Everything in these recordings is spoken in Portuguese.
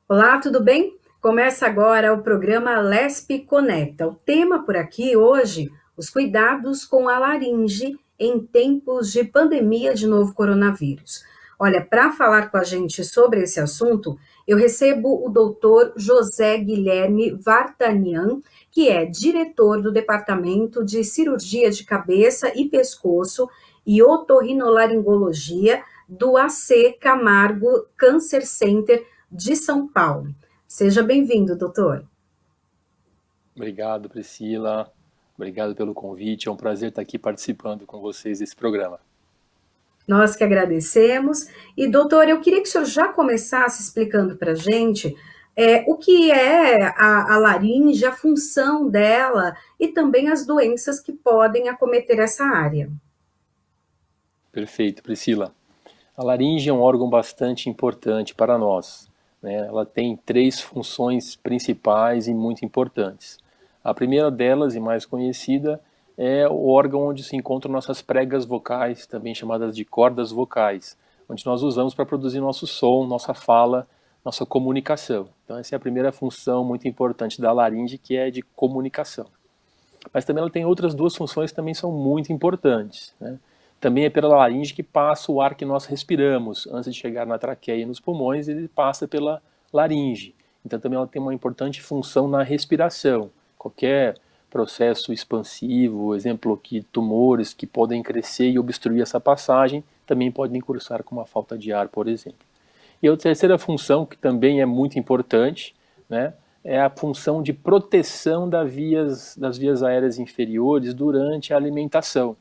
Olá, tudo bem? Começa agora o programa Lespe Conecta. O tema por aqui hoje, os cuidados com a laringe em tempos de pandemia de novo coronavírus. Olha, para falar com a gente sobre esse assunto, eu recebo o doutor José Guilherme Vartanian, que é diretor do Departamento de Cirurgia de Cabeça e Pescoço e Otorrinolaringologia do AC Camargo Cancer Center de São Paulo. Seja bem-vindo, doutor. Obrigado, Priscila. Obrigado pelo convite. É um prazer estar aqui participando com vocês desse programa. Nós que agradecemos. E, doutor, eu queria que o senhor já começasse explicando para a gente o que é a laringe, a função dela e também as doenças que podem acometer essa área. Perfeito, Priscila. A laringe é um órgão bastante importante para nós, né? Ela tem três funções principais e muito importantes. A primeira delas, e mais conhecida, é o órgão onde se encontram nossas pregas vocais, também chamadas de cordas vocais, onde nós usamos para produzir nosso som, nossa fala, nossa comunicação. Então essa é a primeira função muito importante da laringe, que é de comunicação. Mas também ela tem outras duas funções que também são muito importantes, né? Também é pela laringe que passa o ar que nós respiramos. Antes de chegar na traqueia e nos pulmões, ele passa pela laringe. Então também ela tem uma importante função na respiração. Qualquer processo expansivo, exemplo aqui, tumores que podem crescer e obstruir essa passagem, também podem cursar com uma falta de ar, por exemplo. E a terceira função, que também é muito importante, né, é a função de proteção das vias aéreas inferiores durante a alimentação.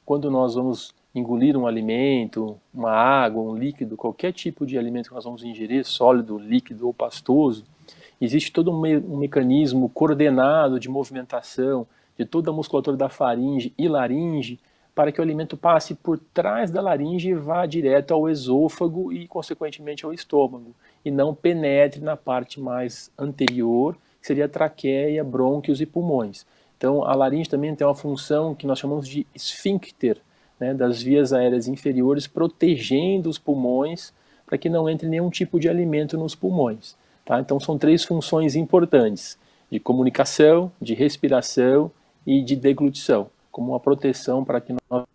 Quando nós vamos engolir um alimento, uma água, um líquido, qualquer tipo de alimento que nós vamos ingerir, sólido, líquido ou pastoso, existe todo um mecanismo coordenado de movimentação de toda a musculatura da faringe e laringe para que o alimento passe por trás da laringe e vá direto ao esôfago e, consequentemente, ao estômago, e não penetre na parte mais anterior, que seria a traqueia, brônquios e pulmões. Então, a laringe também tem uma função que nós chamamos de esfíncter, né, das vias aéreas inferiores, protegendo os pulmões para que não entre nenhum tipo de alimento nos pulmões. Tá? Então, são três funções importantes, de comunicação, de respiração e de deglutição, como uma proteção para que nós...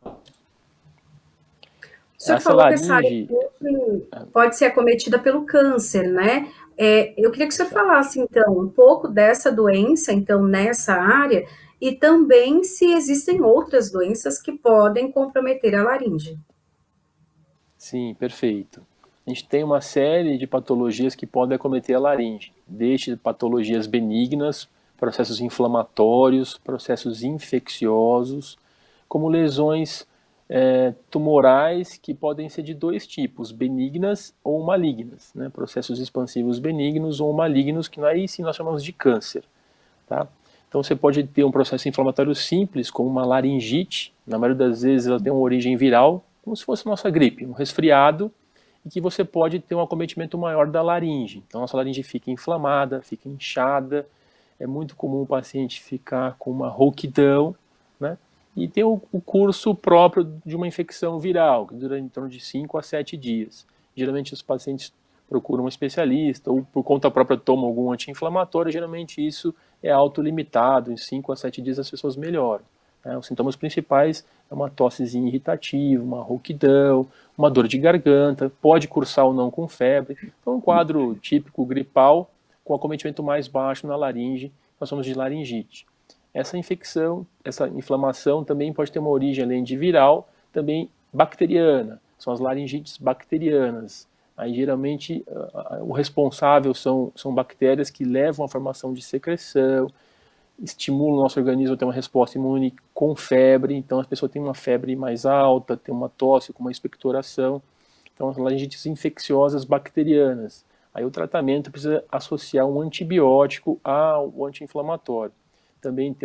O senhor Essa falou que essa área laringe... pode ser acometida pelo câncer, né? Eu queria que o senhor Tá. falasse, então, um pouco dessa doença, então, nessa área, e também se existem outras doenças que podem comprometer a laringe. Sim, perfeito. A gente tem uma série de patologias que podem acometer a laringe, desde patologias benignas, processos inflamatórios, processos infecciosos, como lesões tumorais que podem ser de dois tipos, benignas ou malignas, né? Processos expansivos benignos ou malignos, que aí sim nós chamamos de câncer. Tá? Então você pode ter um processo inflamatório simples, como uma laringite, na maioria das vezes ela tem uma origem viral, como se fosse nossa gripe, um resfriado, e que você pode ter um acometimento maior da laringe. Então, nossa laringe fica inflamada, fica inchada, é muito comum o paciente ficar com uma rouquidão, né? E ter o curso próprio de uma infecção viral, que dura em torno de 5 a 7 dias. Geralmente os pacientes procuram um especialista, ou por conta própria tomam algum anti-inflamatório, geralmente isso é autolimitado, em 5 a 7 dias as pessoas melhoram. Os sintomas principais é uma tossezinha irritativa, uma rouquidão, uma dor de garganta, pode cursar ou não com febre. Então, um quadro típico gripal com acometimento mais baixo na laringe, nós chamamos de laringite. Essa infecção, essa inflamação também pode ter uma origem, além de viral, também bacteriana. São as laringites bacterianas. Aí, geralmente, o responsável são bactérias que levam à formação de secreção, estimula o nosso organismo a ter uma resposta imune com febre, então a pessoa tem uma febre mais alta, tem uma tosse com uma expectoração, então as laringites infecciosas bacterianas. Aí o tratamento precisa associar um antibiótico ao anti-inflamatório. Também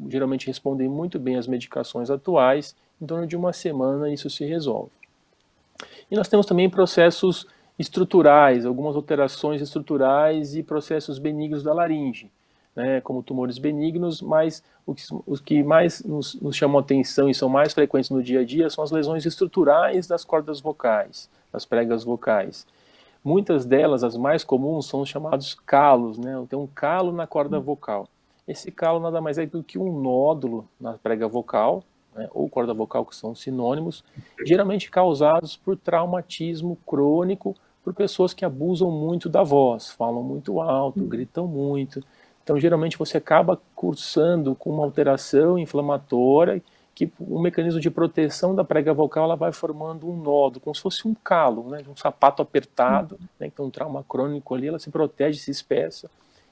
geralmente respondem muito bem às medicações atuais, em torno de uma semana isso se resolve. E nós temos também processos estruturais, algumas alterações estruturais e processos benignos da laringe, né, como tumores benignos, mas os que mais nos chamam a atenção e são mais frequentes no dia a dia são as lesões estruturais das cordas vocais, das pregas vocais. Muitas delas, as mais comuns, são os chamados calos, né? Tem um calo na corda vocal. Esse calo nada mais é do que um nódulo na prega vocal, né, ou corda vocal, que são sinônimos, geralmente causados por traumatismo crônico, por pessoas que abusam muito da voz, falam muito alto, gritam muito. Então, geralmente, você acaba cursando com uma alteração inflamatória, que o mecanismo de proteção da prega vocal ela vai formando um nódulo, como se fosse um calo, né, um sapato apertado, né, então um trauma crônico ali, ela se protege, se espessa.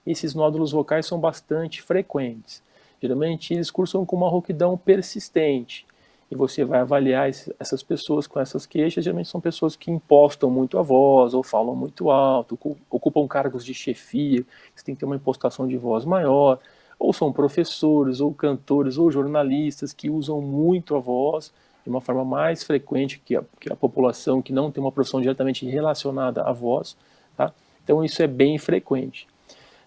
Esses nódulos vocais são bastante frequentes. Geralmente eles cursam com uma rouquidão persistente. E você vai avaliar essas pessoas com essas queixas, geralmente são pessoas que impostam muito a voz, ou falam muito alto, ocupam cargos de chefia, você tem que ter uma impostação de voz maior, ou são professores, ou cantores, ou jornalistas que usam muito a voz de uma forma mais frequente que a população que não tem uma profissão diretamente relacionada à voz. Tá? Então isso é bem frequente.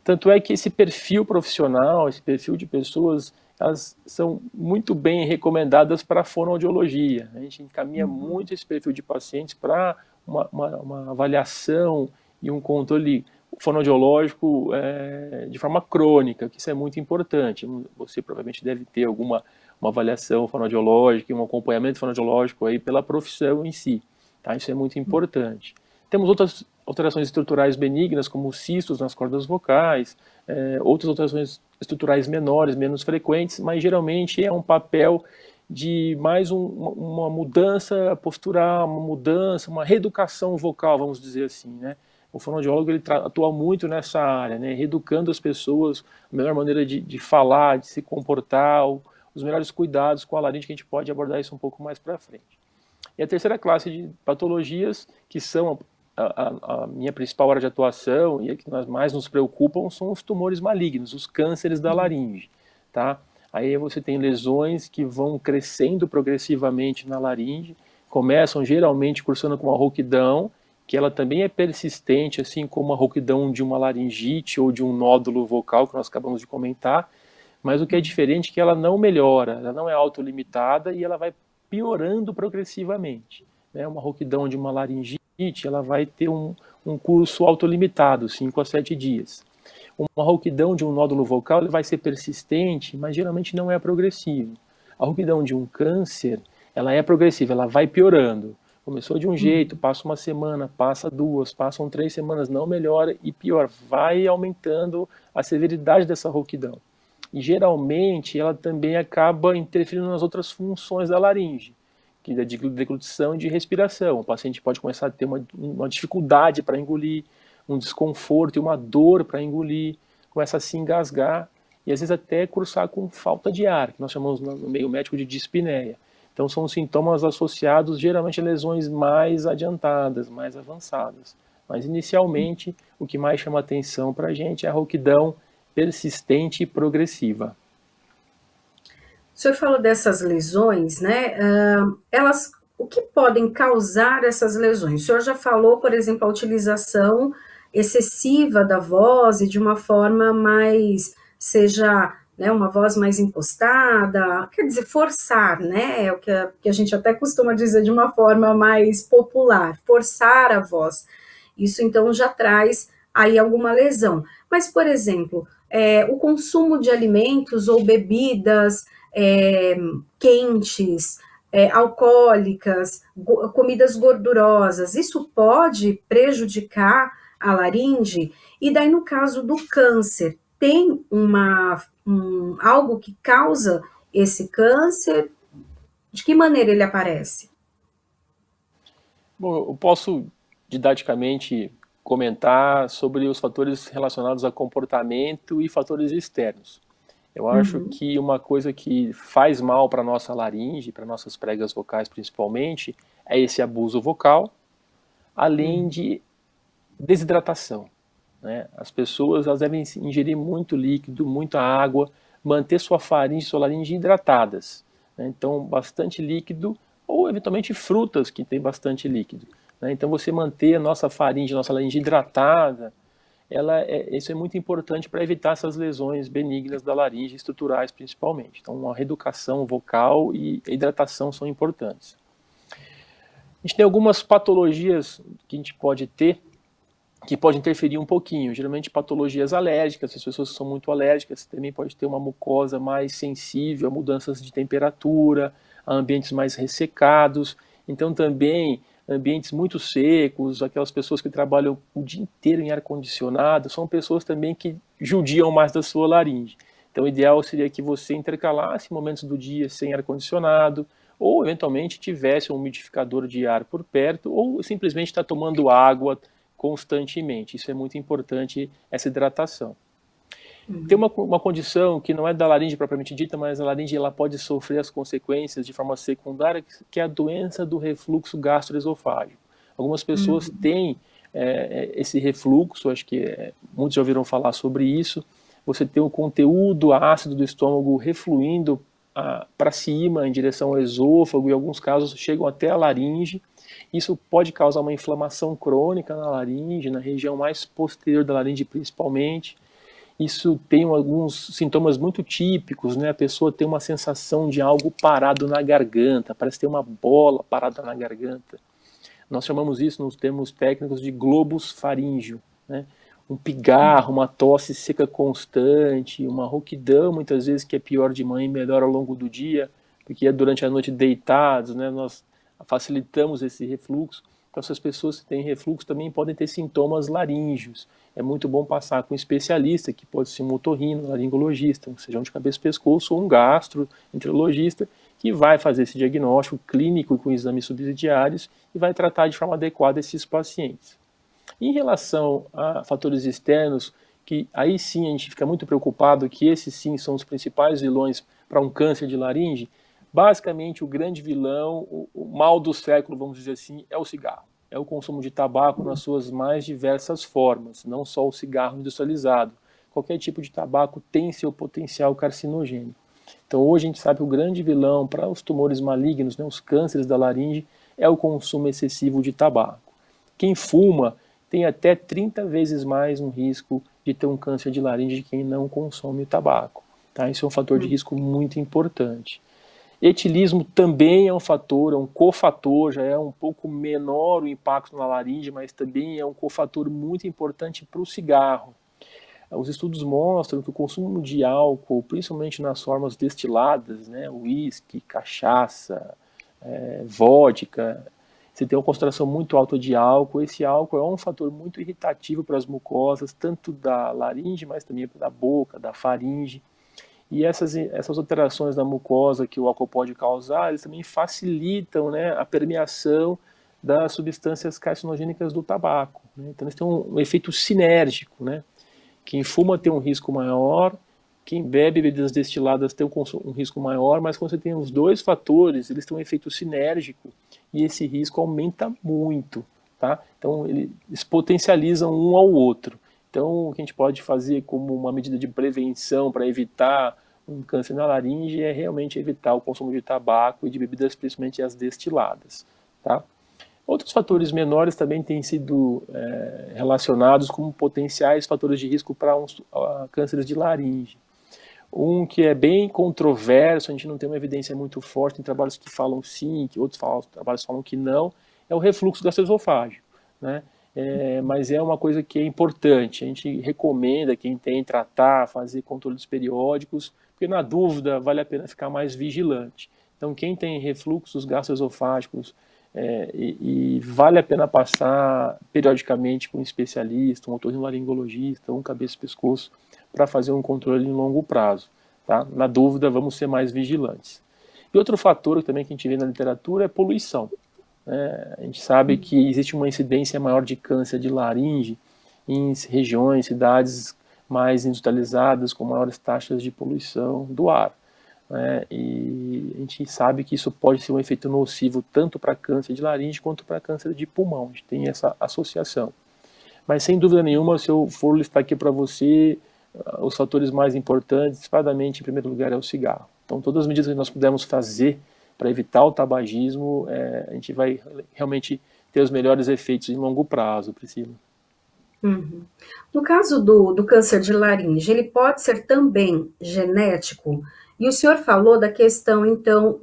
Tanto é que esse perfil profissional, esse perfil de pessoas, elas são muito bem recomendadas para a fonoaudiologia. A gente encaminha muito esse perfil de pacientes para uma avaliação e um controle fonoaudiológico de forma crônica, que isso é muito importante. Você provavelmente deve ter uma avaliação fonoaudiológica e um acompanhamento fonoaudiológico aí pela profissão em si. Tá? Isso é muito importante. Temos outras alterações estruturais benignas, como cistos nas cordas vocais, outras alterações estruturais menores, menos frequentes, mas geralmente é um papel de mais uma mudança postural, uma mudança, uma reeducação vocal, vamos dizer assim, né? O fonoaudiólogo ele atua muito nessa área, né? Reeducando as pessoas, a melhor maneira de falar, de se comportar, os melhores cuidados com a laringe, que a gente pode abordar isso um pouco mais para frente. E a terceira classe de patologias, que são a minha principal área de atuação e a que nós mais nos preocupam, são os tumores malignos, os cânceres da laringe, tá? Aí você tem lesões que vão crescendo progressivamente na laringe, começam geralmente cursando com uma rouquidão, que ela também é persistente, assim como a rouquidão de uma laringite ou de um nódulo vocal, que nós acabamos de comentar, mas o que é diferente é que ela não melhora, ela não é autolimitada e ela vai piorando progressivamente. Né? Uma rouquidão de uma laringite, ela vai ter um curso autolimitado, 5 a 7 dias. Uma rouquidão de um nódulo vocal ele vai ser persistente, mas geralmente não é progressivo. A rouquidão de um câncer, ela é progressiva, ela vai piorando. Começou de um jeito, passa uma semana, passa 2, passam 3 semanas, não melhora e pior, vai aumentando a severidade dessa rouquidão. E geralmente ela também acaba interferindo nas outras funções da laringe, que é de deglutição e de respiração. O paciente pode começar a ter uma dificuldade para engolir, um desconforto e uma dor para engolir, começa a se engasgar e às vezes até cursar com falta de ar, que nós chamamos no meio médico de dispneia. Então são sintomas associados geralmente a lesões mais adiantadas, mais avançadas. Mas inicialmente o que mais chama atenção para a gente é a rouquidão persistente e progressiva. O senhor falou dessas lesões, né? O que podem causar essas lesões? O senhor já falou, por exemplo, a utilização excessiva da voz e de uma forma mais, seja, né, uma voz mais impostada, quer dizer, forçar, né? É o que a gente até costuma dizer de uma forma mais popular, forçar a voz. Isso, então, já traz aí alguma lesão. Mas, por exemplo, o consumo de alimentos ou bebidas quentes, alcoólicas, comidas gordurosas, isso pode prejudicar a laringe? E daí, no caso do câncer, tem algo que causa esse câncer? De que maneira ele aparece? Bom, eu posso didaticamente comentar sobre os fatores relacionados a comportamento e fatores externos. Eu acho que uma coisa que faz mal para a nossa laringe, para nossas pregas vocais principalmente, é esse abuso vocal, além de desidratação. Né? As pessoas elas devem ingerir muito líquido, muita água, manter sua faringe e sua laringe hidratadas. Né? Então, bastante líquido, ou eventualmente frutas que têm bastante líquido. Né? Então, você manter a nossa faringe, a nossa laringe hidratada, isso é muito importante para evitar essas lesões benignas da laringe, estruturais principalmente. Então, a reeducação vocal e a hidratação são importantes. A gente tem algumas patologias que a gente pode ter que pode interferir um pouquinho. Geralmente patologias alérgicas, as pessoas que são muito alérgicas também pode ter uma mucosa mais sensível a mudanças de temperatura, a ambientes mais ressecados. Então também ambientes muito secos, aquelas pessoas que trabalham o dia inteiro em ar-condicionado, são pessoas também que judiam mais da sua laringe. Então o ideal seria que você intercalasse momentos do dia sem ar-condicionado, ou eventualmente tivesse um umidificador de ar por perto, ou simplesmente está tomando água constantemente. Isso é muito importante, essa hidratação. Tem uma condição que não é da laringe propriamente dita, mas a laringe ela pode sofrer as consequências de forma secundária, que é a doença do refluxo gastroesofágico. Algumas pessoas têm esse refluxo, acho que muitos já ouviram falar sobre isso. Você tem o conteúdo ácido do estômago refluindo para cima, em direção ao esôfago, e em alguns casos chegam até a laringe. Isso pode causar uma inflamação crônica na laringe, na região mais posterior da laringe principalmente. Isso tem alguns sintomas muito típicos, né? A pessoa tem uma sensação de algo parado na garganta, parece ter uma bola parada na garganta. Nós chamamos isso, nos termos técnicos, de globus faríngeo, né? Um pigarro, uma tosse seca constante, uma rouquidão, muitas vezes, que é pior de manhã e melhor ao longo do dia, porque é durante a noite deitados, né? Nós facilitamos esse refluxo. Então, essas pessoas que têm refluxo também podem ter sintomas laríngeos. É muito bom passar com um especialista, que pode ser um otorrino, laringologista, um cirurgião de cabeça e pescoço, ou um gastroenterologista, que vai fazer esse diagnóstico clínico com exames subsidiários e vai tratar de forma adequada esses pacientes. Em relação a fatores externos, que aí sim a gente fica muito preocupado, que esses sim são os principais vilões para um câncer de laringe, basicamente o grande vilão, o mal do século, vamos dizer assim, é o cigarro. É o consumo de tabaco nas suas mais diversas formas, não só o cigarro industrializado. Qualquer tipo de tabaco tem seu potencial carcinogênico. Então hoje a gente sabe que o grande vilão para os tumores malignos, né, os cânceres da laringe, é o consumo excessivo de tabaco. Quem fuma tem até 30 vezes mais um risco de ter um câncer de laringe de quem não consome tabaco. Tá? Isso é um fator de risco muito importante. Etilismo também é um fator, é um cofator, já é um pouco menor o impacto na laringe, mas também é um cofator muito importante para o cigarro. Os estudos mostram que o consumo de álcool, principalmente nas formas destiladas, né, uísque, cachaça, vodka, você tem uma concentração muito alta de álcool. Esse álcool é um fator muito irritativo para as mucosas, tanto da laringe, mas também da boca, da faringe. E essas alterações da mucosa que o álcool pode causar, eles também facilitam, né, a permeação das substâncias carcinogênicas do tabaco. Né? Então eles têm um efeito sinérgico. Né? Quem fuma tem um risco maior, quem bebe bebidas destiladas tem um risco maior, mas quando você tem os dois fatores, eles têm um efeito sinérgico e esse risco aumenta muito. Tá? Então eles potencializam um ao outro. Então, o que a gente pode fazer como uma medida de prevenção para evitar um câncer na laringe é realmente evitar o consumo de tabaco e de bebidas, principalmente as destiladas. Tá? Outros fatores menores também têm sido relacionados como potenciais fatores de risco para cânceres de laringe. Um que é bem controverso, a gente não tem uma evidência muito forte, tem trabalhos que falam sim, que outros trabalhos falam que não, é o refluxo gastroesofágico, né? Mas é uma coisa que é importante. A gente recomenda quem tem tratar, fazer controles periódicos, porque na dúvida vale a pena ficar mais vigilante. Então quem tem refluxos gastroesofágicos e vale a pena passar periodicamente com um especialista, um otorrinolaringologista, um cabeça e pescoço, para fazer um controle em longo prazo. Tá? Na dúvida, vamos ser mais vigilantes. E outro fator também que a gente vê na literatura é poluição. A gente sabe que existe uma incidência maior de câncer de laringe em regiões, cidades mais industrializadas, com maiores taxas de poluição do ar. E a gente sabe que isso pode ser um efeito nocivo tanto para câncer de laringe quanto para câncer de pulmão. A gente tem essa associação. Mas sem dúvida nenhuma, se eu for listar aqui para você, os fatores mais importantes, disparadamente, em primeiro lugar, é o cigarro. Então, todas as medidas que nós pudermos fazer para evitar o tabagismo, a gente vai realmente ter os melhores efeitos em longo prazo, Priscila. Uhum. No caso do câncer de laringe, ele pode ser também genético? E o senhor falou da questão, então,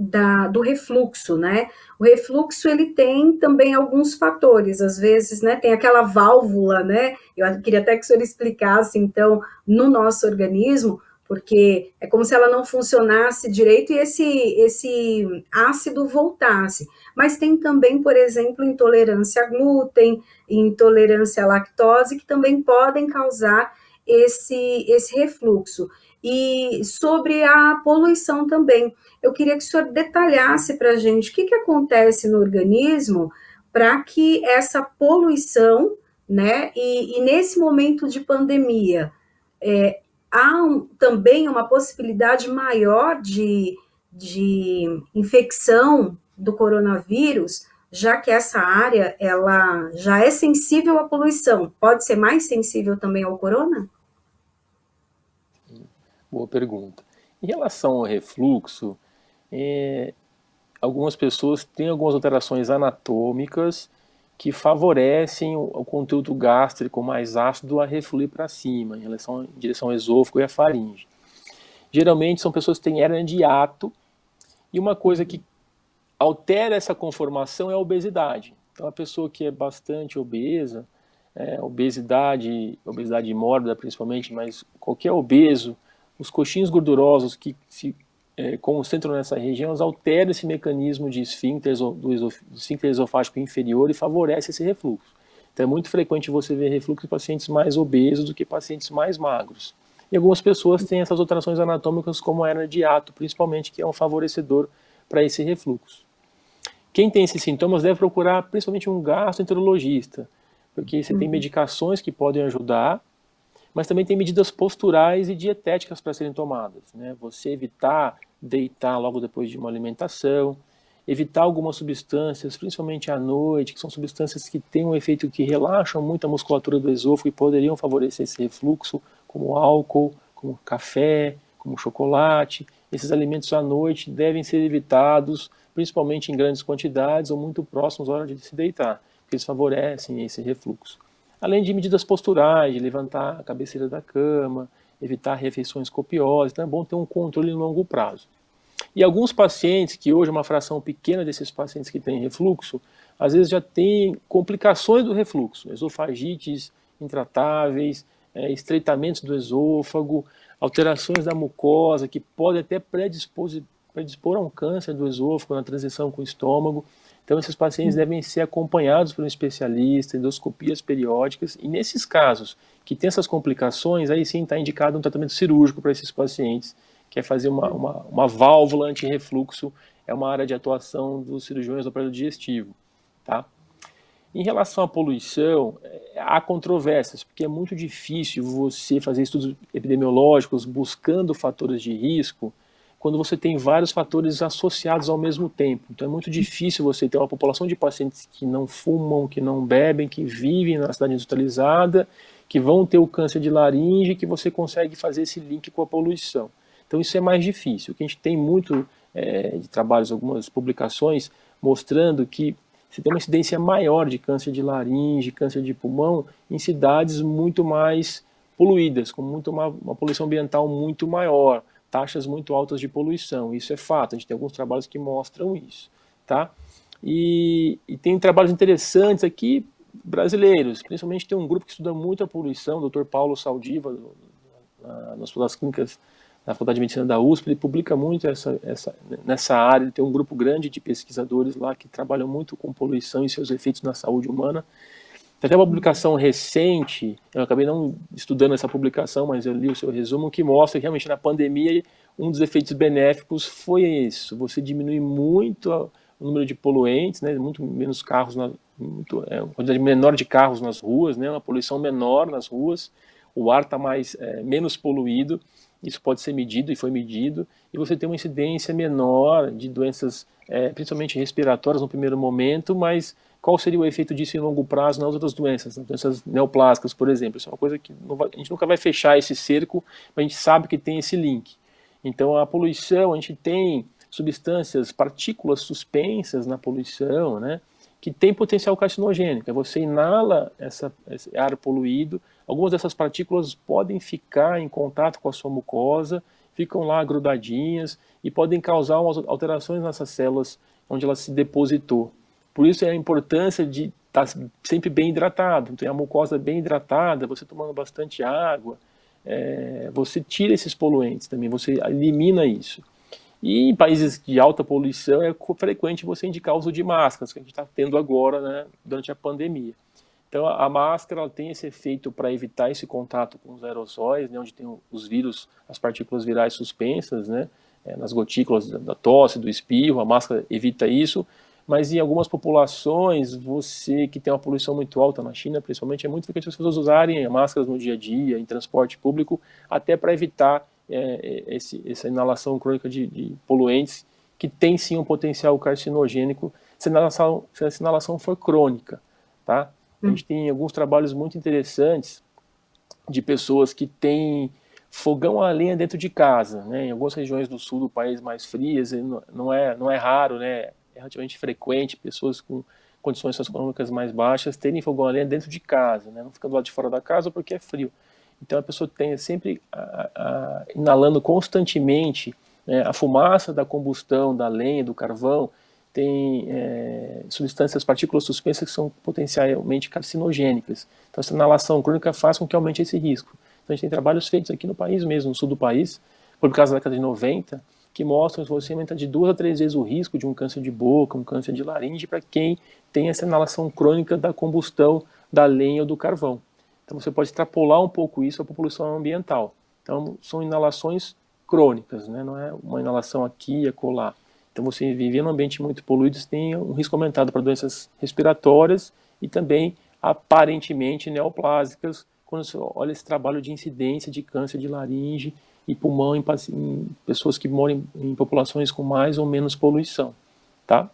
do refluxo, né? O refluxo, ele tem também alguns fatores, às vezes, né? Tem aquela válvula, né? Eu queria até que o senhor explicasse, então, no nosso organismo, porque é como se ela não funcionasse direito e esse ácido voltasse. Mas tem também, por exemplo, intolerância a glúten, intolerância à lactose, que também podem causar esse refluxo. E sobre a poluição também, eu queria que o senhor detalhasse para a gente o que acontece no organismo para que essa poluição, né, e nesse momento de pandemia, há também uma possibilidade maior de infecção do coronavírus, já que essa área ela já é sensível à poluição, pode ser mais sensível também ao corona? Boa pergunta. Em relação ao refluxo, algumas pessoas têm algumas alterações anatômicas que favorecem o conteúdo gástrico mais ácido a refluir para cima, em direção ao esôfago e à faringe. Geralmente são pessoas que têm hérnia de hiato, e uma coisa que altera essa conformação é a obesidade. Então, a pessoa que é bastante obesa, obesidade mórbida principalmente, mas qualquer obeso, os coxins gordurosos que se concentram nessa região, eles alteram esse mecanismo de esfíncter, do esfíncter esofágico inferior e favorece esse refluxo. Então, é muito frequente você ver refluxo em pacientes mais obesos do que pacientes mais magros. E algumas pessoas têm essas alterações anatômicas, como a hernia de hiato, principalmente, que é um favorecedor para esse refluxo. Quem tem esses sintomas deve procurar principalmente um gastroenterologista, porque você tem medicações que podem ajudar, mas também tem medidas posturais e dietéticas para serem tomadas, né? Você evitar deitar logo depois de uma alimentação, evitar algumas substâncias, principalmente à noite, que são substâncias que têm um efeito que relaxam muito a musculatura do esôfago e poderiam favorecer esse refluxo, como álcool, como café, como chocolate. Esses alimentos à noite devem ser evitados, principalmente em grandes quantidades ou muito próximos à hora de se deitar, porque eles favorecem esse refluxo. Além de medidas posturais, de levantar a cabeceira da cama, evitar refeições copiosas, então é bom ter um controle em longo prazo. E alguns pacientes, que hoje é uma fração pequena desses pacientes que têm refluxo, às vezes já tem complicações do refluxo, esofagites intratáveis, estreitamentos do esôfago, alterações da mucosa, que podem até predispor a um câncer do esôfago na transição com o estômago. Então, esses pacientes devem ser acompanhados por um especialista, endoscopias periódicas, e nesses casos que tem essas complicações, aí sim está indicado um tratamento cirúrgico para esses pacientes, que é fazer uma válvula anti-refluxo, é uma área de atuação dos cirurgiões do aparelho digestivo. Tá? Em relação à poluição, há controvérsias, porque é muito difícil você fazer estudos epidemiológicos buscando fatores de risco quando você tem vários fatores associados ao mesmo tempo. Então é muito difícil você ter uma população de pacientes que não fumam, que não bebem, que vivem na cidade industrializada, que vão ter o câncer de laringe, que você consegue fazer esse link com a poluição. Então isso é mais difícil. O que a gente tem muito de trabalhos, algumas publicações, mostrando que você tem uma incidência maior de câncer de laringe, câncer de pulmão, em cidades muito mais poluídas, com uma poluição ambiental muito maior, taxas muito altas de poluição. Isso é fato, a gente tem alguns trabalhos que mostram isso. Tá? E tem trabalhos interessantes aqui, brasileiros, principalmente tem um grupo que estuda muito a poluição, o Dr. Paulo Saldiva, nas Hospitais Clínicas na Faculdade de Medicina da USP, ele publica muito nessa área, ele tem um grupo grande de pesquisadores lá que trabalham muito com poluição e seus efeitos na saúde humana. Tem até uma publicação recente, eu acabei não estudando essa publicação, mas eu li o seu resumo, que mostra que realmente na pandemia um dos efeitos benéficos foi isso, você diminui muito o número de poluentes, né, muito menos carros, uma quantidade menor de carros nas ruas, né, uma poluição menor nas ruas, o ar está menos poluído, isso pode ser medido e foi medido, e você tem uma incidência menor de doenças, principalmente respiratórias no primeiro momento, mas qual seria o efeito disso em longo prazo nas outras doenças, nas doenças neoplásicas, por exemplo? Isso é uma coisa que a gente nunca vai fechar esse cerco, mas a gente sabe que tem esse link. Então, a poluição, a gente tem substâncias, partículas suspensas na poluição, né? que tem potencial carcinogênico. Você inala esse ar poluído, algumas dessas partículas podem ficar em contato com a sua mucosa, ficam lá grudadinhas e podem causar umas alterações nessas células onde ela se depositou. Por isso é a importância de estar sempre bem hidratado. Então, a mucosa bem hidratada, você tomando bastante água, você tira esses poluentes também, você elimina isso. E em países de alta poluição é frequente você indicar o uso de máscaras, que a gente está tendo agora, né, durante a pandemia. Então a máscara ela tem esse efeito para evitar esse contato com os aerossóis, né, onde tem os vírus, as partículas virais suspensas, né, nas gotículas da tosse, do espirro, a máscara evita isso. Mas em algumas populações, você que tem uma poluição muito alta, na China principalmente, é muito frequente as pessoas usarem máscaras no dia a dia, em transporte público, até para evitar essa inalação crônica de poluentes, que tem sim um potencial carcinogênico, se essa inalação for crônica. Tá? A gente tem alguns trabalhos muito interessantes de pessoas que têm fogão a lenha dentro de casa, né? Em algumas regiões do sul do país mais frias, não é raro, né? É relativamente frequente pessoas com condições socioeconômicas mais baixas terem fogão a lenha dentro de casa, né? Não fica do lado de fora da casa porque é frio. Então a pessoa tem sempre inalando constantemente, né, a fumaça da combustão da lenha, do carvão, tem substâncias, partículas suspensas que são potencialmente carcinogênicas. Então essa inalação crônica faz com que aumente esse risco. Então a gente tem trabalhos feitos aqui no país mesmo, no sul do país, por causa da década de 90, que mostram que você aumenta de 2 a 3 vezes o risco de um câncer de boca, um câncer de laringe, para quem tem essa inalação crônica da combustão da lenha ou do carvão. Então você pode extrapolar um pouco isso à população ambiental. Então são inalações crônicas, né? Não é uma inalação aqui e acolá. Então você viver num ambiente muito poluído, você tem um risco aumentado para doenças respiratórias e também aparentemente neoplásicas, quando você olha esse trabalho de incidência de câncer de laringe e pulmão em pessoas que moram em populações com mais ou menos poluição. Tá?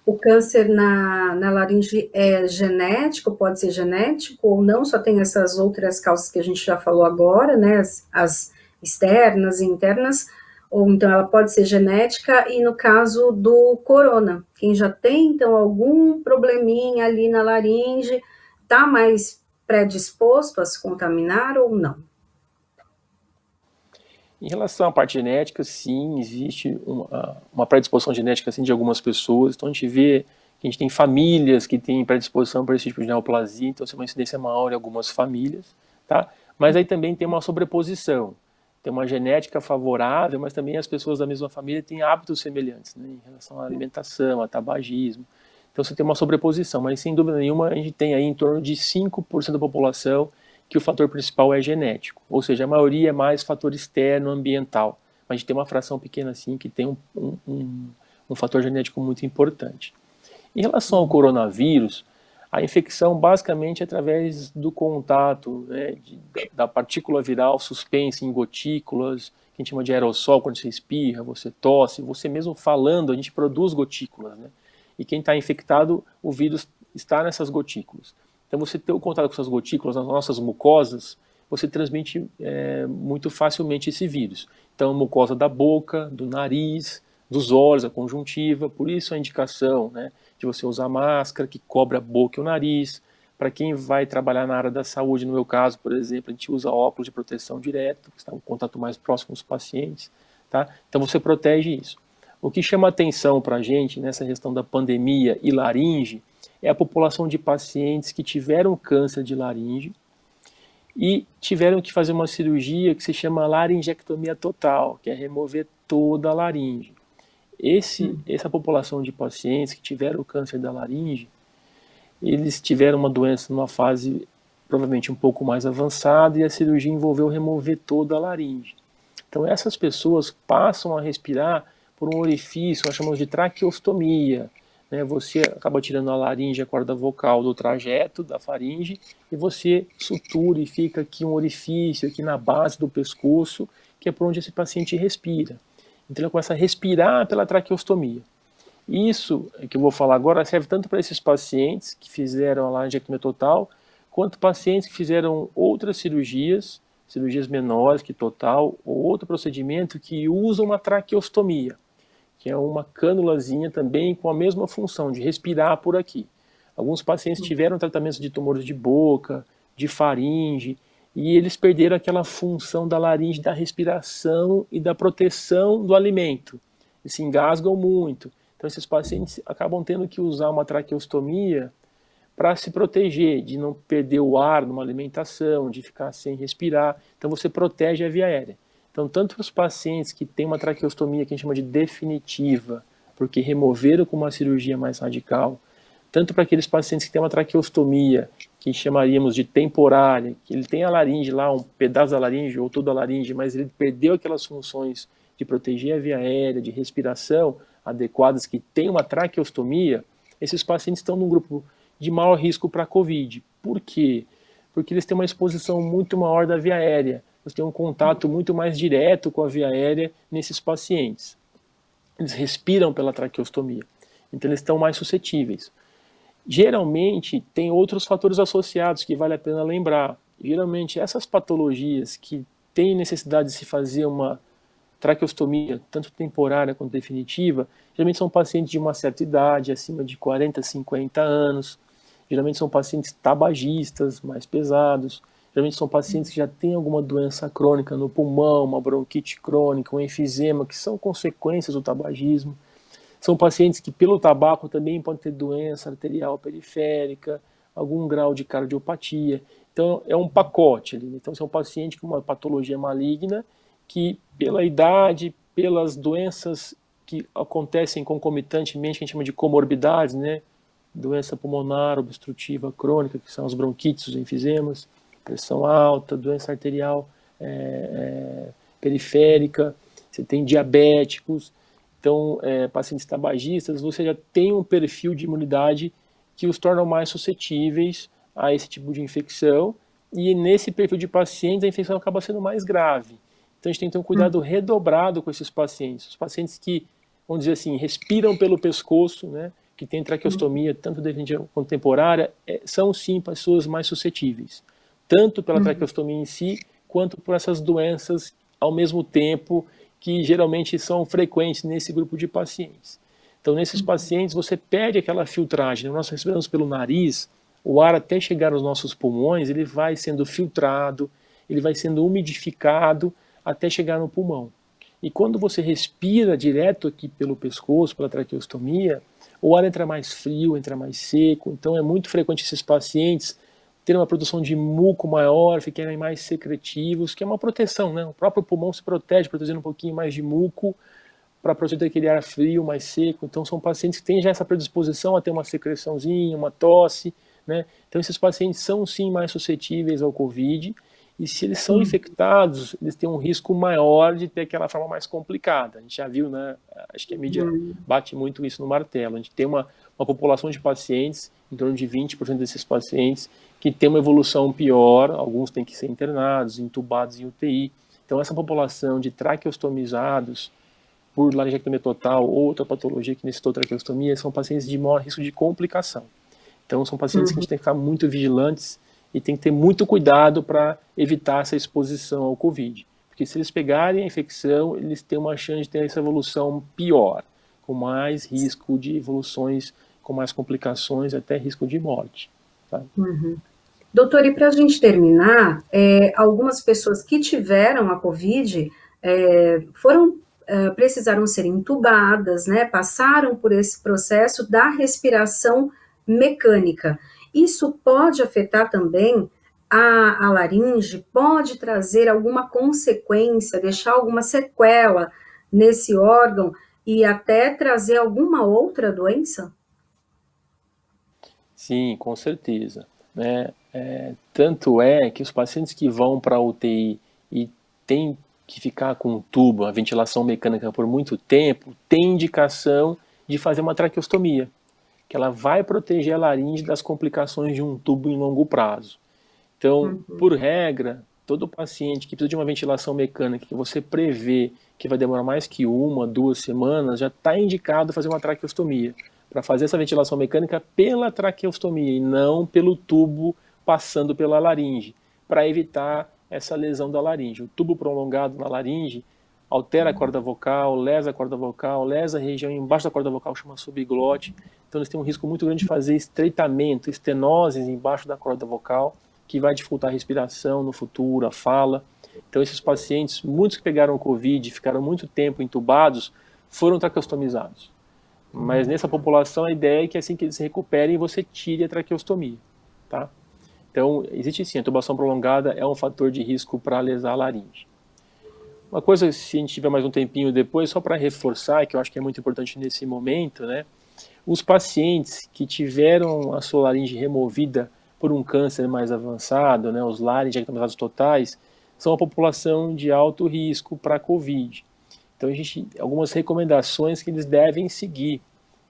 O câncer na laringe é genético, pode ser genético ou não, só tem essas outras causas que a gente já falou agora, né, as externas e internas, ou então ela pode ser genética, e no caso do corona, quem já tem, então, algum probleminha ali na laringe, está mais predisposto a se contaminar ou não? Em relação à parte genética, sim, existe uma predisposição genética assim, de algumas pessoas. Então a gente vê que a gente tem famílias que têm predisposição para esse tipo de neoplasia, então isso é uma incidência maior em algumas famílias. Tá? Mas aí também tem uma sobreposição. Tem uma genética favorável, mas também as pessoas da mesma família têm hábitos semelhantes, né, em relação à alimentação, a tabagismo. Então você tem uma sobreposição, mas sem dúvida nenhuma a gente tem aí em torno de 5% da população que o fator principal é genético, ou seja, a maioria é mais fator externo, ambiental, mas a gente tem uma fração pequena assim que tem um fator genético muito importante. Em relação ao coronavírus, a infecção basicamente é através do contato, né, da partícula viral suspensa em gotículas, que a gente chama de aerossol, quando você espirra, você tosse, você mesmo falando, a gente produz gotículas, né? E quem está infectado, o vírus está nessas gotículas. Então você ter o contato com essas gotículas nas nossas mucosas, você transmite muito facilmente esse vírus. Então mucosa da boca, do nariz, dos olhos, a conjuntiva, por isso a indicação, né, de você usar máscara que cobre a boca e o nariz. Para quem vai trabalhar na área da saúde, no meu caso, por exemplo, a gente usa óculos de proteção direto, que está em contato mais próximo com os pacientes. Tá? Então você protege isso. O que chama atenção para a gente nessa questão da pandemia e laringe é a população de pacientes que tiveram câncer de laringe e tiveram que fazer uma cirurgia que se chama laringectomia total, que é remover toda a laringe. Essa população de pacientes que tiveram câncer da laringe, eles tiveram uma doença numa fase provavelmente um pouco mais avançada e a cirurgia envolveu remover toda a laringe. Então essas pessoas passam a respirar por um orifício, nós chamamos de traqueostomia. Né? Você acaba tirando a laringe, a corda vocal do trajeto da faringe e você sutura e fica aqui um orifício aqui na base do pescoço, que é por onde esse paciente respira. Então ele começa a respirar pela traqueostomia. Isso que eu vou falar agora serve tanto para esses pacientes que fizeram a laringectomia total, quanto pacientes que fizeram outras cirurgias menores que total, ou outro procedimento que usam uma traqueostomia. que é uma cânulazinha também com a mesma função de respirar por aqui. Alguns pacientes tiveram tratamentos de tumores de boca, de faringe, e eles perderam aquela função da laringe, da respiração e da proteção do alimento. Eles se engasgam muito. Então esses pacientes acabam tendo que usar uma traqueostomia para se proteger, de não perder o ar numa alimentação, de ficar sem respirar. Então você protege a via aérea. Então tanto os pacientes que têm uma traqueostomia que a gente chama de definitiva, porque removeram com uma cirurgia mais radical, tanto para aqueles pacientes que têm uma traqueostomia, que chamaríamos de temporária, que ele tem a laringe lá, um pedaço da laringe ou toda a laringe, mas ele perdeu aquelas funções de proteger a via aérea, de respiração adequadas, que tem uma traqueostomia, esses pacientes estão num grupo de maior risco para a COVID. Por quê? Porque eles têm uma exposição muito maior da via aérea, eles têm um contato muito mais direto com a via aérea nesses pacientes. Eles respiram pela traqueostomia, então eles estão mais suscetíveis. Geralmente, tem outros fatores associados que vale a pena lembrar. Geralmente, essas patologias que têm necessidade de se fazer uma traqueostomia, tanto temporária quanto definitiva, geralmente são pacientes de uma certa idade, acima de 40, 50 anos. Geralmente são pacientes tabagistas, mais pesados. Geralmente são pacientes que já têm alguma doença crônica no pulmão, uma bronquite crônica, um enfisema, que são consequências do tabagismo. São pacientes que, pelo tabaco, também podem ter doença arterial periférica, algum grau de cardiopatia. Então, é um pacote ali. Então, é um paciente com uma patologia maligna que, pela idade, pelas doenças que acontecem concomitantemente, que a gente chama de comorbidades, né? Doença pulmonar, obstrutiva, crônica, que são as bronquites, os enfisemas, pressão alta, doença arterial periférica, você tem diabéticos. Então, pacientes tabagistas, você já tem um perfil de imunidade que os torna mais suscetíveis a esse tipo de infecção, e nesse perfil de pacientes a infecção acaba sendo mais grave. Então a gente tem que ter um cuidado redobrado com esses pacientes. Os pacientes que, vamos dizer assim, respiram pelo pescoço, né, que têm traqueostomia, tanto definitiva quanto temporária, são sim pessoas mais suscetíveis, tanto pela traqueostomia em si, quanto por essas doenças ao mesmo tempo, que geralmente são frequentes nesse grupo de pacientes. Então, nesses pacientes, você perde aquela filtragem. Nós respiramos pelo nariz, o ar até chegar aos nossos pulmões, ele vai sendo filtrado, ele vai sendo umidificado até chegar no pulmão. E quando você respira direto aqui pelo pescoço, pela traqueostomia, o ar entra mais frio, entra mais seco. Então, é muito frequente esses pacientes terem uma produção de muco maior, ficarem mais secretivos, que é uma proteção, né? O próprio pulmão se protege, produzindo um pouquinho mais de muco para proteger aquele ar frio, mais seco. Então são pacientes que têm já essa predisposição a ter uma secreçãozinha, uma tosse, né? Então esses pacientes são sim mais suscetíveis ao COVID, e se eles são infectados, eles têm um risco maior de ter aquela forma mais complicada. A gente já viu, né? Acho que a mídia bate muito isso no martelo. A gente tem uma população de pacientes, em torno de 20% desses pacientes, que tem uma evolução pior, alguns têm que ser internados, entubados em UTI. Então essa população de traqueostomizados por laringectomia total ou outra patologia que necessitou traqueostomia são pacientes de maior risco de complicação. Então são pacientes que a gente tem que ficar muito vigilantes e tem que ter muito cuidado para evitar essa exposição ao COVID. Porque se eles pegarem a infecção, eles têm uma chance de ter essa evolução pior, com mais risco de evoluções, com mais complicações, até risco de morte. Tá? Doutor, e para a gente terminar, algumas pessoas que tiveram a COVID precisaram ser entubadas, né, passaram por esse processo da respiração mecânica. Isso pode afetar também a laringe, pode trazer alguma consequência, deixar alguma sequela nesse órgão e até trazer alguma outra doença? Sim, com certeza. Né? Tanto é que os pacientes que vão para a UTI e têm que ficar com um tubo, a ventilação mecânica por muito tempo, tem indicação de fazer uma traqueostomia, que ela vai proteger a laringe das complicações de um tubo em longo prazo. Então, por regra, todo paciente que precisa de uma ventilação mecânica que você prevê que vai demorar mais que 1, 2 semanas, já está indicado fazer uma traqueostomia, para fazer essa ventilação mecânica pela traqueostomia e não pelo tubo passando pela laringe, para evitar essa lesão da laringe. O tubo prolongado na laringe altera a corda vocal, lesa a corda vocal, lesa a região embaixo da corda vocal, chama subglote. Então eles têm um risco muito grande de fazer estreitamento, estenoses embaixo da corda vocal, que vai dificultar a respiração no futuro, a fala. Então esses pacientes, muitos que pegaram Covid e ficaram muito tempo entubados, foram traqueostomizados. Mas nessa população a ideia é que assim que eles se recuperem, você tire a traqueostomia, tá? Então existe sim, a intubação prolongada é um fator de risco para lesar a laringe. Uma coisa, se a gente tiver mais um tempinho depois, só para reforçar, que eu acho que é muito importante nesse momento, né? Os pacientes que tiveram a sua laringe removida por um câncer mais avançado, né, os laringectomizados totais, são a população de alto risco para a COVID. Então, algumas recomendações que eles devem seguir,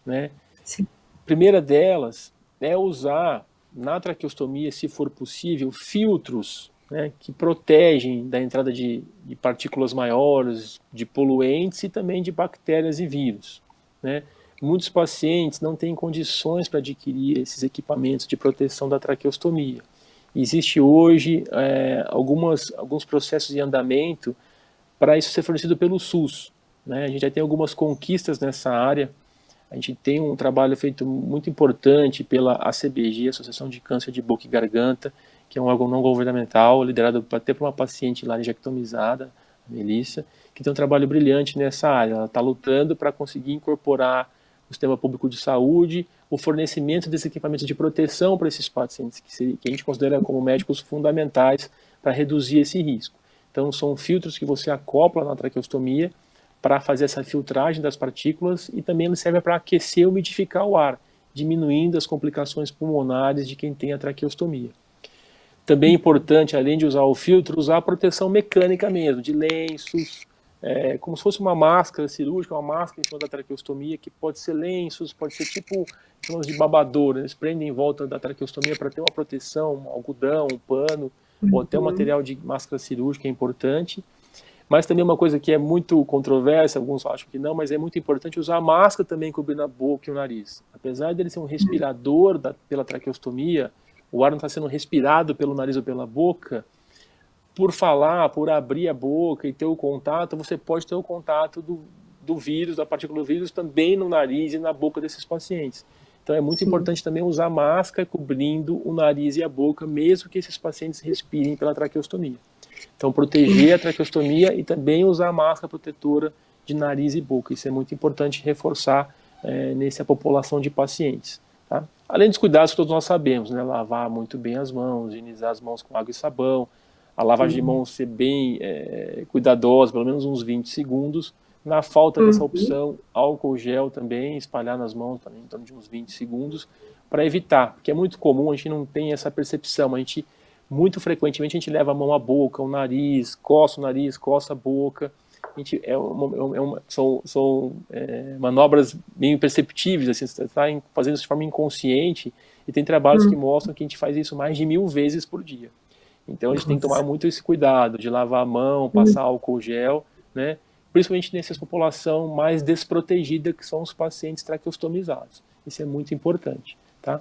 né? Sim. A primeira delas é usar, na traqueostomia, se for possível, filtros, né, que protegem da entrada de partículas maiores, de poluentes e também de bactérias e vírus, né? Muitos pacientes não têm condições para adquirir esses equipamentos de proteção da traqueostomia. Existe hoje alguns processos em andamento para isso ser fornecido pelo SUS, né? A gente já tem algumas conquistas nessa área. A gente tem um trabalho feito muito importante pela ACBG, Associação de Câncer de Boca e Garganta, que é um órgão não governamental, liderado até por uma paciente laringectomizada, a Melissa, que tem um trabalho brilhante nessa área. Ela está lutando para conseguir incorporar o sistema público de saúde, o fornecimento desses equipamentos de proteção para esses pacientes, que a gente considera como médicos fundamentais para reduzir esse risco. Então, são filtros que você acopla na traqueostomia para fazer essa filtragem das partículas e também ele serve para aquecer e umidificar o ar, diminuindo as complicações pulmonares de quem tem a traqueostomia. Também é importante, além de usar o filtro, usar a proteção mecânica mesmo, de lenços, como se fosse uma máscara cirúrgica, uma máscara em cima da traqueostomia, que pode ser lenços, pode ser tipo, chamamos de babador, né? Eles prendem em volta da traqueostomia para ter uma proteção, um algodão, um pano, ou até um material de máscara cirúrgica é importante. Mas também uma coisa que é muito controversa, alguns acham que não, mas é muito importante usar a máscara também cobrindo a boca e o nariz. Apesar dele ser um respirador pela traqueostomia, o ar não está sendo respirado pelo nariz ou pela boca, por falar, por abrir a boca e ter o contato, você pode ter o contato do vírus, da partícula do vírus, também no nariz e na boca desses pacientes. Então é muito importante também usar máscara cobrindo o nariz e a boca, mesmo que esses pacientes respirem pela traqueostomia. Então proteger a traqueostomia e também usar a máscara protetora de nariz e boca. Isso é muito importante reforçar nessa população de pacientes. Tá? Além dos cuidados que todos nós sabemos, né? Lavar muito bem as mãos, higienizar as mãos com água e sabão, a lavagem de mãos ser bem cuidadosa, pelo menos uns 20 segundos. Na falta dessa opção, álcool gel também, espalhar nas mãos também, em torno de uns 20 segundos, para evitar, porque é muito comum, a gente não tem essa percepção, muito frequentemente a gente leva a mão à boca, o nariz, coça a boca, são manobras bem imperceptíveis, assim, você está fazendo isso de forma inconsciente, e tem trabalhos que mostram que a gente faz isso mais de 1000 vezes por dia. Então a gente tem que tomar muito esse cuidado de lavar a mão, passar álcool gel, né? Principalmente nessa população mais desprotegida, que são os pacientes traqueostomizados. Isso é muito importante, tá?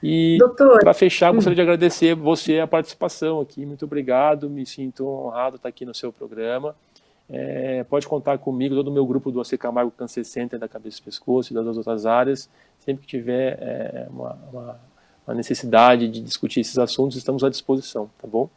E para fechar, gostaria de agradecer você a participação aqui. Muito obrigado, me sinto honrado estar aqui no seu programa. Pode contar comigo, todo o meu grupo do AC Camargo Cancer Center da cabeça e pescoço e das outras áreas. Sempre que tiver uma necessidade de discutir esses assuntos, estamos à disposição, tá bom?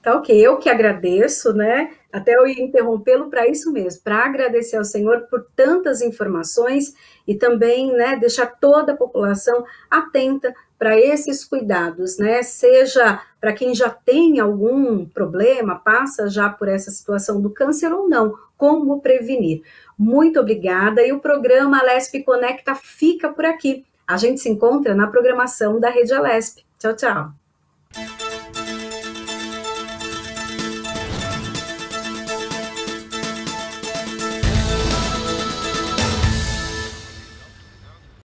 Tá ok, eu que agradeço, né? Até eu ia interrompê-lo para isso mesmo, para agradecer ao Senhor por tantas informações e também, né, deixar toda a população atenta para esses cuidados, né? Seja para quem já tem algum problema, passa já por essa situação do câncer ou não, como prevenir. Muito obrigada e o programa Alesp Conecta fica por aqui. A gente se encontra na programação da Rede Alesp. Tchau, tchau.